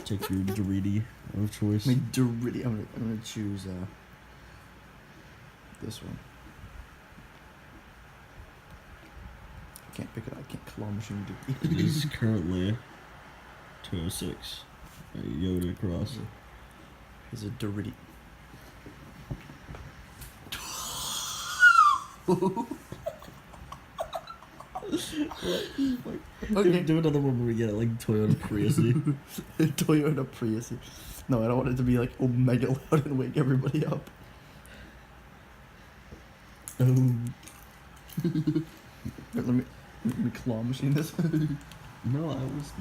Take your doriti of choice. My doriti. I'm gonna choose this one. I can't pick it up. I can't claw machine It doriti. is currently 206. Yoda across. Here's a doriti. Okay. Do another one where we get it like Toyota Prius. Toyota Prius. No, I don't want it to be like omega loud and wake everybody up. Let me claw machine this. No, I was.